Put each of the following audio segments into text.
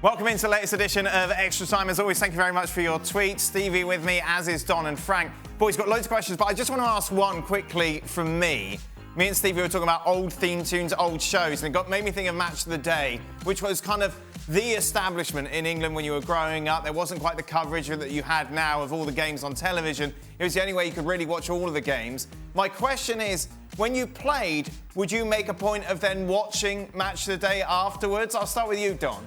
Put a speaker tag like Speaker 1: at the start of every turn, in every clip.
Speaker 1: Welcome into the latest edition of Extra Time. As always, thank you very much for your tweets. Stevie with me, as is Don and Frank. Boys, got loads of questions, but I just want to ask one quickly from me. Me and Stevie were talking about old theme tunes, old shows, and it made me think of Match of the Day, which was kind of the establishment in England when you were growing up. There wasn't quite the coverage that you had now of all the games on television. It was the only way you could really watch all of the games. My question is, when you played, would you make a point of then watching Match of the Day afterwards? I'll start with you, Don.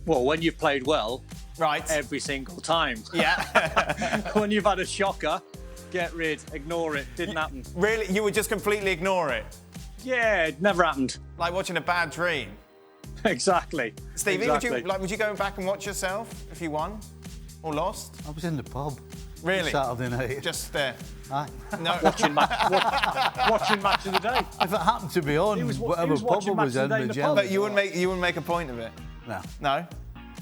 Speaker 2: Well, when you've played well,
Speaker 1: right,
Speaker 2: every single time.
Speaker 1: Yeah.
Speaker 2: When you've had a shocker, get rid, ignore it, didn't happen.
Speaker 1: Really? You would just completely ignore it?
Speaker 2: Yeah, it never happened.
Speaker 1: Like watching a bad dream?
Speaker 2: Exactly.
Speaker 1: Stevie,
Speaker 2: exactly.
Speaker 1: would you go back and watch yourself if you won or lost?
Speaker 3: I was in the pub.
Speaker 1: Really?
Speaker 3: Saturday night.
Speaker 1: Just there?
Speaker 3: Aye.
Speaker 1: No.
Speaker 2: watching Match of the Day.
Speaker 3: If it happened to be on, whatever pub it was in, the gym.
Speaker 1: But you wouldn't make a point of it?
Speaker 3: No.
Speaker 1: No?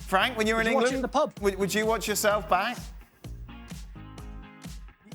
Speaker 1: Frank, when you were in England,
Speaker 2: watch it in the pub.
Speaker 1: Would you watch yourself back?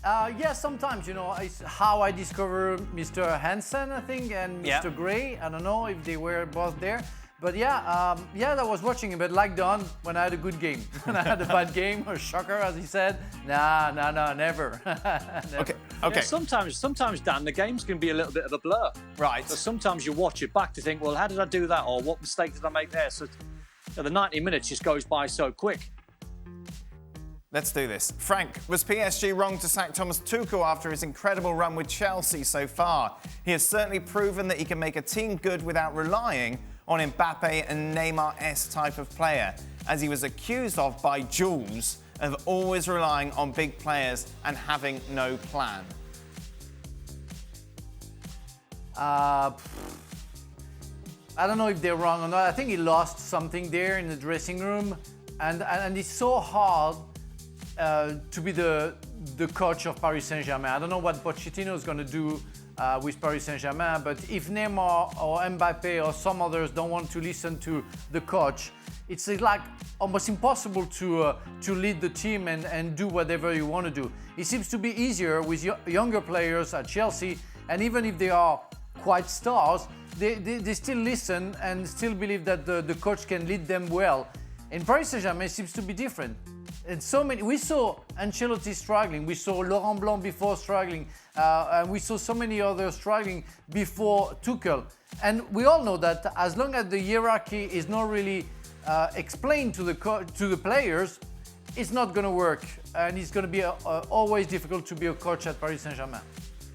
Speaker 4: Yeah, sometimes, you know, it's how I discover Mr. Hansen, I think, and Mr. Gray. I don't know if they were both there. But yeah, I was watching it, but like Don, when I had a good game. When I had a bad game, or shocker, as he said, nah, never. Never.
Speaker 1: Okay.
Speaker 2: Yeah, sometimes, Dan, the games can be a little bit of a blur.
Speaker 1: Right.
Speaker 2: So sometimes you watch it back to think, well, how did I do that? Or what mistake did I make there? So the 90 minutes just goes by so quick.
Speaker 1: Let's do this. Frank, was PSG wrong to sack Thomas Tuchel after his incredible run with Chelsea so far? He has certainly proven that he can make a team good without relying on Mbappe and Neymar-esque type of player, as he was accused of by Jules of always relying on big players and having no plan.
Speaker 4: I don't know if they're wrong or not. I think he lost something there in the dressing room, and it's so hard to be the coach of Paris Saint-Germain. I don't know what Pochettino is going to do with Paris Saint-Germain, but if Neymar or Mbappe or some others don't want to listen to the coach, it's like almost impossible to lead the team and do whatever you want to do. It seems to be easier with younger players at Chelsea, and even if they are quite stars, they still listen and still believe that the coach can lead them well. In Paris Saint-Germain, it seems to be different. And so many, we saw Ancelotti struggling, we saw Laurent Blanc before struggling, and we saw so many others struggling before Tuchel. And we all know that as long as the hierarchy is not really explained to the players, it's not going to work, and it's going to be always difficult to be a coach at Paris Saint-Germain.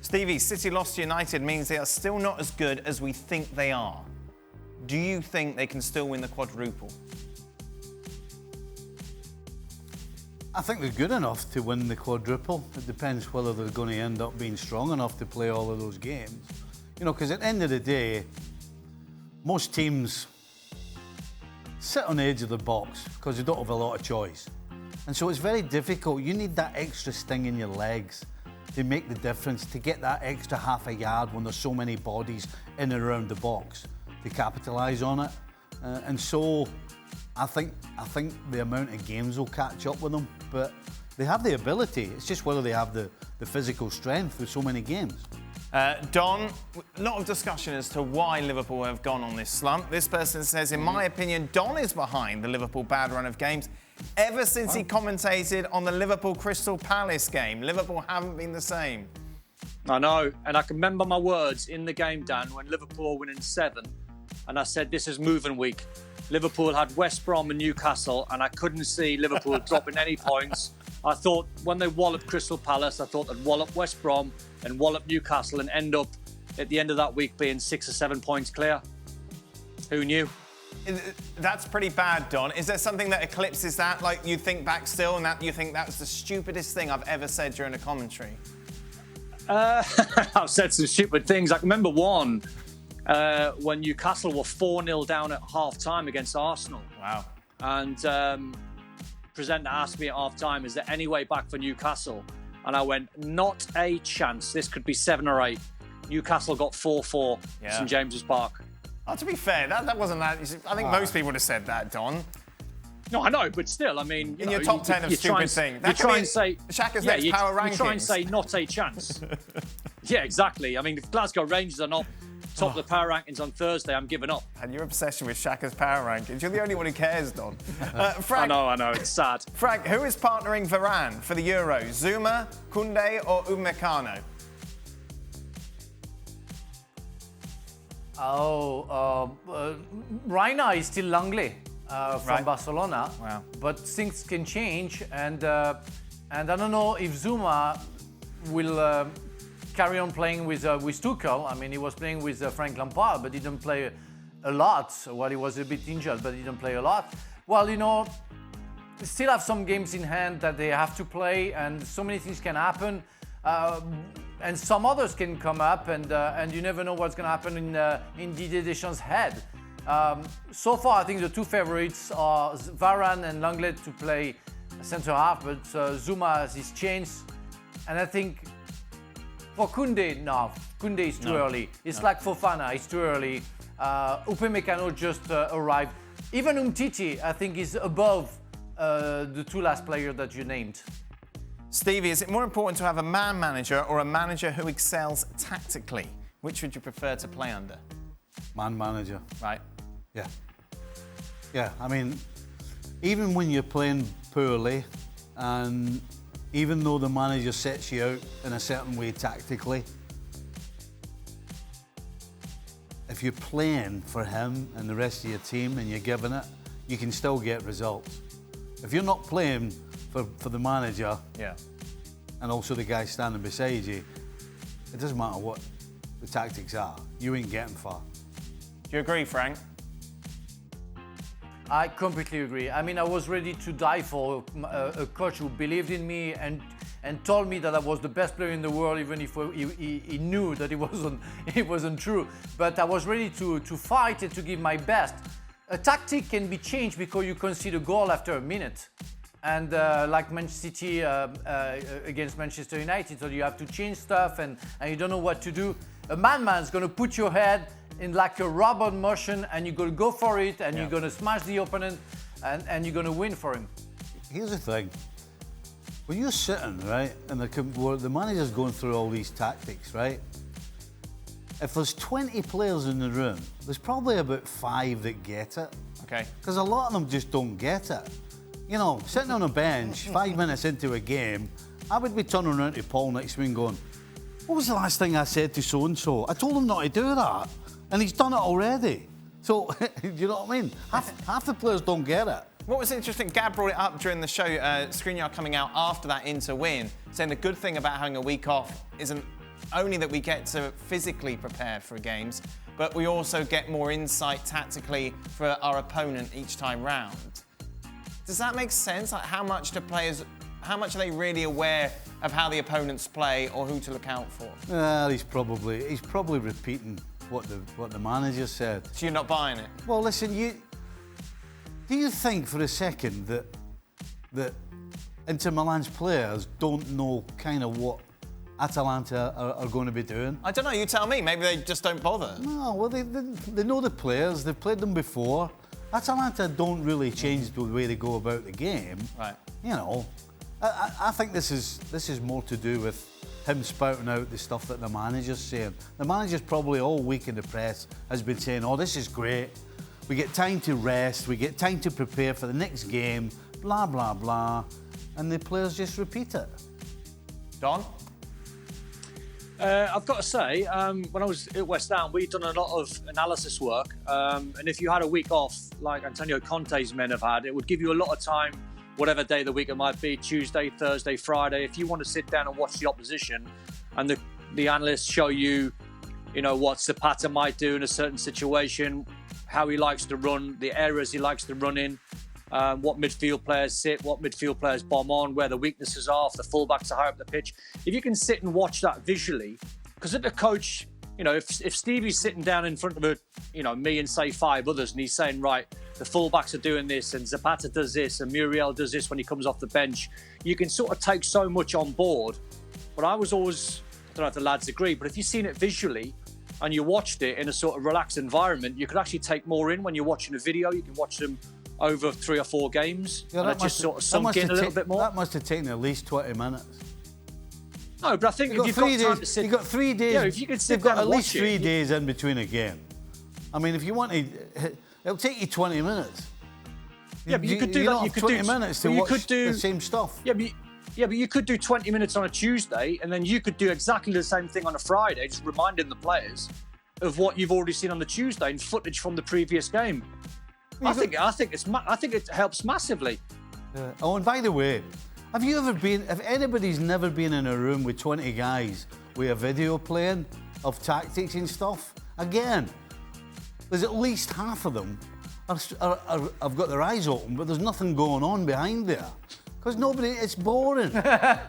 Speaker 1: Stevie, City lost to United means they are still not as good as we think they are. Do you think they can still win the quadruple?
Speaker 3: I think they're good enough to win the quadruple. It depends whether they're going to end up being strong enough to play all of those games. You know, because at the end of the day, most teams sit on the edge of the box because they don't have a lot of choice. And so it's very difficult. You need that extra sting in your legs to make the difference, to get that extra half a yard when there's so many bodies in and around the box to capitalise on it. And so I think the amount of games will catch up with them, but they have the ability. It's just whether they have the physical strength with so many games.
Speaker 1: Don, a lot of discussion as to why Liverpool have gone on this slump. This person says, in my opinion, Don is behind the Liverpool bad run of games ever since he commentated on the Liverpool Crystal Palace game. Liverpool haven't been the same.
Speaker 2: I know, and I can remember my words in the game, Dan, when Liverpool were winning 7, and I said, this is moving week. Liverpool had West Brom and Newcastle, and I couldn't see Liverpool dropping any points. I thought when they walloped Crystal Palace, I thought they'd wallop West Brom and wallop Newcastle and end up at the end of that week being 6 or 7 points clear. Who knew?
Speaker 1: That's pretty bad, Don. Is there something that eclipses that? Like you think back still and that you think that's the stupidest thing I've ever said during a commentary?
Speaker 2: I've said some stupid things. I can remember one when Newcastle were 4-0 down at half-time against Arsenal.
Speaker 1: Wow.
Speaker 2: And presenter asked me at half-time, is there any way back for Newcastle? And I went, not a chance. This could be 7 or 8. Newcastle got 4-4 at St James's Park.
Speaker 1: Oh, to be fair, that wasn't that. I think most people would have said that, Don.
Speaker 2: No, I know, but still, I mean...
Speaker 1: In your top 10 of stupid things.
Speaker 2: You try and say...
Speaker 1: Shaka's next power rankings.
Speaker 2: You try and say not a chance. Yeah, exactly. I mean, if Glasgow Rangers are not top of the power rankings on Thursday, I'm giving up.
Speaker 1: And your obsession with Xhaka's power rankings. You're the only one who cares, Don. Frank,
Speaker 2: I know, it's sad.
Speaker 1: Frank, who is partnering Varane for the Euros? Zouma, Kounde or Upamecano?
Speaker 4: Right now is still Langley from
Speaker 1: Right.
Speaker 4: Barcelona.
Speaker 1: Wow.
Speaker 4: But things can change, and I don't know if Zouma will carry on playing with Tuchel. I mean, he was playing with Frank Lampard, but he didn't play a lot. Well, he was a bit injured, but he didn't play a lot. Well, you know, still have some games in hand that they have to play, and so many things can happen. And some others can come up, and you never know what's going to happen in Didier Deschamps' head. So far, I think the two favorites are Varane and Langley to play centre half, but Zouma has his chance. And I think for Kounde, no, Kounde is too early. It's like Fofana, it's too early. Upamecano just arrived. Even Umtiti, I think, is above the two last players that you named.
Speaker 1: Stevie, is it more important to have a man manager or a manager who excels tactically? Which would you prefer to play under?
Speaker 3: Man manager.
Speaker 1: Right.
Speaker 3: Yeah. Yeah, I mean, even when you're playing poorly, and even though the manager sets you out in a certain way tactically, if you're playing for him and the rest of your team and you're giving it, you can still get results. If you're not playing for the manager,
Speaker 1: Yeah.
Speaker 3: and also the guy standing beside you, it doesn't matter what the tactics are, you ain't getting far.
Speaker 1: Do you agree, Frank?
Speaker 4: I completely agree. I mean, I was ready to die for a coach who believed in me and told me that I was the best player in the world, even if he knew that it wasn't true. But I was ready to fight and to give my best. A tactic can be changed because you concede a goal after a minute. And like Manchester City against Manchester United, so you have to change stuff and you don't know what to do. A madman is going to put your head in like a robot motion, and you're going to go for it, and you're going to smash the opponent, and you're going to win for him.
Speaker 3: Here's the thing. When you're sitting, right, and the manager's going through all these tactics, right? If there's 20 players in the room, there's probably about 5 that get it.
Speaker 1: Okay.
Speaker 3: Because a lot of them just don't get it. You know, sitting on a bench, 5 minutes into a game, I would be turning around to Paul next to me and going, what was the last thing I said to so-and-so? I told him not to do that, and he's done it already. So, do you know what I mean? Half the players don't get it.
Speaker 1: What was interesting, Gab brought it up during the show, ScreenYard coming out after that Inter win, saying the good thing about having a week off isn't only that we get to physically prepare for games, but we also get more insight tactically for our opponent each time round. Does that make sense? Like, how much are they really aware of how the opponents play or who to look out for?
Speaker 3: Well, he's probably repeating what the manager said.
Speaker 1: So you're not buying it?
Speaker 3: Well, listen, do you think for a second that Inter Milan's players don't know kind of what Atalanta are going to be doing?
Speaker 1: I don't know, you tell me. Maybe they just don't bother.
Speaker 3: No, well, they know the players. They've played them before. Atalanta don't really change the way they go about the game.
Speaker 1: Right.
Speaker 3: You know, I think this is more to do with him spouting out the stuff that the manager's saying. The manager's probably all week in the press has been saying, oh, this is great. We get time to rest. We get time to prepare for the next game. Blah, blah, blah. And the players just repeat it.
Speaker 1: Don?
Speaker 2: I've got to say, when I was at West Ham, we'd done a lot of analysis work. And if you had a week off, like Antonio Conte's men have had, it would give you a lot of time, whatever day of the week it might be, Tuesday, Thursday, Friday. If you want to sit down and watch the opposition and the analysts show you, you know, what Zapata might do in a certain situation, how he likes to run, the areas he likes to run in, what midfield players sit, what midfield players bomb on, where the weaknesses are, if the fullbacks are high up the pitch. If you can sit and watch that visually, because at the coach, you know, if Stevie's sitting down in front of me and say 5 others, and he's saying, right, the fullbacks are doing this, and Zapata does this, and Muriel does this when he comes off the bench, you can sort of take so much on board. But I was always, I don't know if the lads agree, but if you've seen it visually and you watched it in a sort of relaxed environment, you could actually take more in when you're watching a video. You can watch them over 3 or 4 games, and it just sort of sunk in a little bit more.
Speaker 3: That must have taken at least 20 minutes.
Speaker 2: No, but I think if you've got time to sit...
Speaker 3: You've got 3 days.
Speaker 2: Yeah, if you can sit
Speaker 3: you've got
Speaker 2: down
Speaker 3: at
Speaker 2: and
Speaker 3: least
Speaker 2: watch
Speaker 3: 3
Speaker 2: it,
Speaker 3: days in between a game. I mean, if you want to... It'll take you 20 minutes.
Speaker 2: Yeah, but you could do
Speaker 3: you
Speaker 2: that.
Speaker 3: don't
Speaker 2: You
Speaker 3: have
Speaker 2: could
Speaker 3: 20
Speaker 2: do
Speaker 3: minutes to
Speaker 2: well, you
Speaker 3: watch
Speaker 2: could do
Speaker 3: the same stuff.
Speaker 2: Yeah, but you could do 20 minutes on a Tuesday, and then you could do exactly the same thing on a Friday, just reminding the players of what you've already seen on the Tuesday and footage from the previous game. I think it helps massively.
Speaker 3: Oh, and by the way, if anybody's never been in a room with 20 guys with a video playing of tactics and stuff, again, there's at least half of them have got their eyes open, but there's nothing going on behind there. Because it's boring.
Speaker 2: I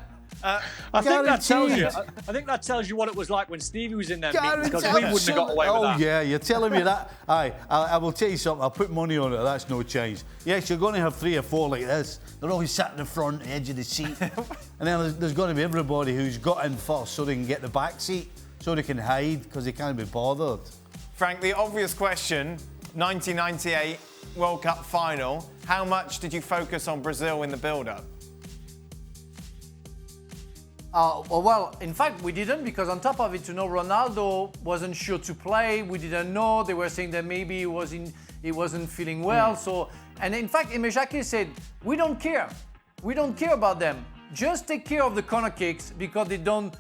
Speaker 2: think that tells you what it was like when Stevie was in there, because we wouldn't have got away with that.
Speaker 3: Oh yeah, you're telling me that? Aye, I will tell you something. I'll put money on it. That's no change. Yes, you're going to have 3 or 4 like this. They're always sat in the front, edge of the seat, and then there's going to be everybody who's got in first, so they can get the back seat, so they can hide because they can't be bothered.
Speaker 1: Frank, the obvious question: 1998 World Cup final. How much did you focus on Brazil in the build-up?
Speaker 4: Well, in fact, we didn't, because on top of it, Ronaldo wasn't sure to play. We didn't know. They were saying that maybe he wasn't feeling well. So, and in fact, Emejake said, "We don't care. We don't care about them. Just take care of the corner kicks, because they don't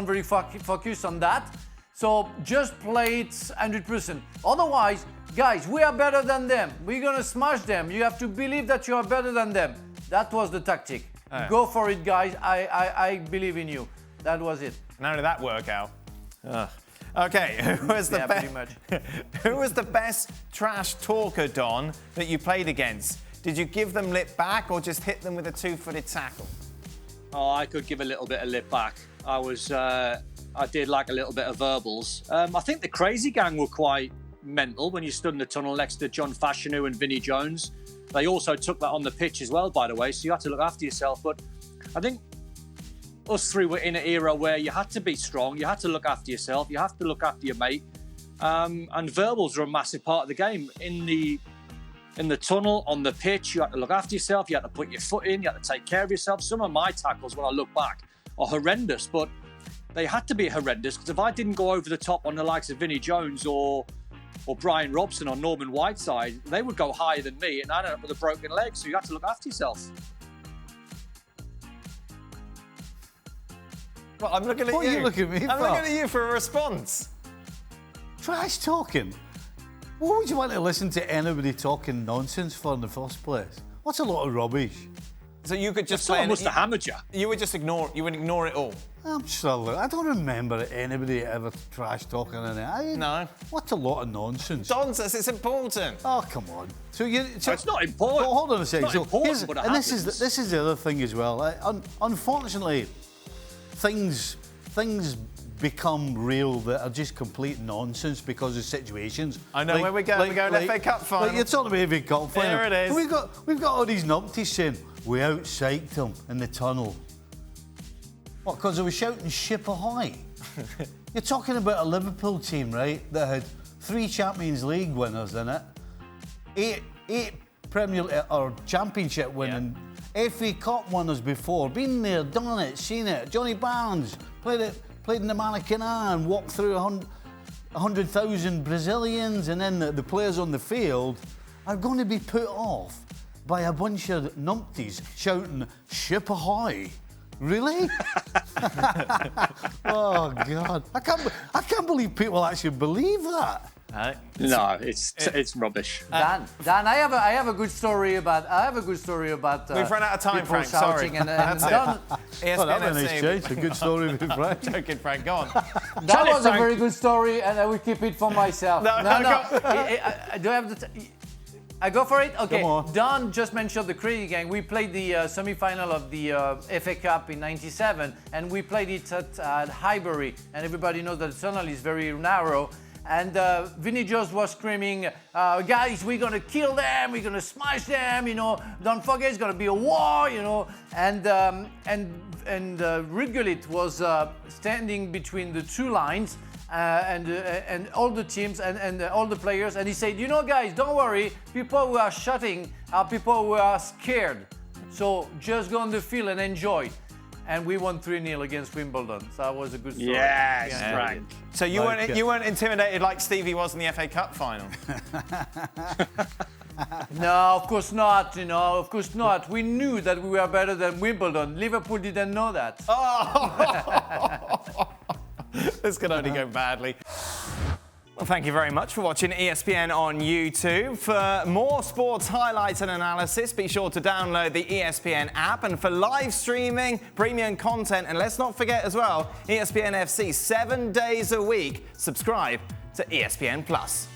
Speaker 4: really focus on that. So just play it 100%. Otherwise, guys, we are better than them. We're gonna smash them. You have to believe that you are better than them." That was the tactic. Go for it, guys. I believe in you. That was it.
Speaker 1: And how did that work out? Okay, who was the best trash talker, Don, that you played against? Did you give them lip back or just hit them with a 2-footed tackle?
Speaker 2: Oh, I could give a little bit of lip back. I did like a little bit of verbals. I think the Crazy Gang were quite mental when you stood in the tunnel next to John Fashanu and Vinnie Jones. They also took that on the pitch as well, by the way, so you had to look after yourself. But I think us 3 were in an era where you had to be strong, you had to look after yourself, you have to look after your mate. And verbals are a massive part of the game. In the tunnel, on the pitch, you had to look after yourself, you had to put your foot in, you had to take care of yourself. Some of my tackles, when I look back, are horrendous, but they had to be horrendous, because if I didn't go over the top on the likes of Vinnie Jones or Brian Robson or Norman Whiteside, they would go higher than me, and I ended up with a broken leg, so you have to look after yourself.
Speaker 1: Well, I'm looking at
Speaker 3: What
Speaker 1: you.
Speaker 3: are you looking at me
Speaker 1: I'm
Speaker 3: for?
Speaker 1: looking at you for a response.
Speaker 3: Trash talking? What would you want to listen to anybody talking nonsense for in the first place? What's a lot of rubbish?
Speaker 1: So you could just
Speaker 2: Someone must have hammered you.
Speaker 1: You would just ignore it all.
Speaker 3: I'm sure. I don't remember anybody ever trash talking in it.
Speaker 1: No.
Speaker 3: What's a lot of nonsense?
Speaker 1: Don says it's important.
Speaker 3: Oh, come on. So
Speaker 2: it's not important.
Speaker 3: Well, hold on a second.
Speaker 2: It's not important, but it happens.
Speaker 3: This is the other thing as well. Unfortunately, things become real that are just complete nonsense because of situations.
Speaker 1: I know where we're going. We're going FA Cup final.
Speaker 3: Like you're talking about FA Cup final.
Speaker 1: There it is.
Speaker 3: We've got all these numpties saying we out-psyched them in the tunnel. What? Because they were shouting "ship ahoy." You're talking about a Liverpool team, right? That had 3 Champions League winners in it, 8 Premier or Championship winning, FA Cup winners before, been there, done it, seen it. Johnny Barnes played in the Maracanã and walked through 100,000 Brazilians, and then the players on the field are going to be put off by a bunch of numpties shouting "ship ahoy." Really? Oh God! I can't believe people actually believe that.
Speaker 2: No, it's rubbish.
Speaker 4: Dan, I have a good story about.
Speaker 1: We've run out of time, Frank. Sorry.
Speaker 4: That's
Speaker 1: Don,
Speaker 3: Well, that was a nice change. A good story with Frank.
Speaker 1: Joking, Frank. Go on.
Speaker 4: That was a very good story, and I will keep it for myself. No. Do I have the? I go for it? Okay.
Speaker 3: Come on.
Speaker 4: Don just mentioned the Crazy Gang. We played the semi-final of the FA Cup in '97, and we played it at Highbury. And everybody knows that the tunnel is very narrow. And Vinnie Jones was screaming, "Guys, we're gonna kill them. We're gonna smash them. You know, don't forget, it's gonna be a war. You know." And Ruud Gullit was standing between the 2 lines. And all the teams and all the players, and he said, "You know, guys, don't worry. People who are shouting are people who are scared. So just go on the field and enjoy." and we won 3-0 against Wimbledon. So that was a good story.
Speaker 2: Yes,
Speaker 4: Yeah.
Speaker 2: Frank.
Speaker 1: So you weren't intimidated like Stevie was in the FA Cup final?
Speaker 4: No, of course not, of course not. We knew that we were better than Wimbledon. Liverpool didn't know that.
Speaker 1: Oh! This can only go badly. Well, thank you very much for watching ESPN on YouTube. For more sports highlights and analysis, be sure to download the ESPN app. And for live streaming, premium content, and let's not forget as well, ESPN FC 7 days a week. Subscribe to ESPN Plus.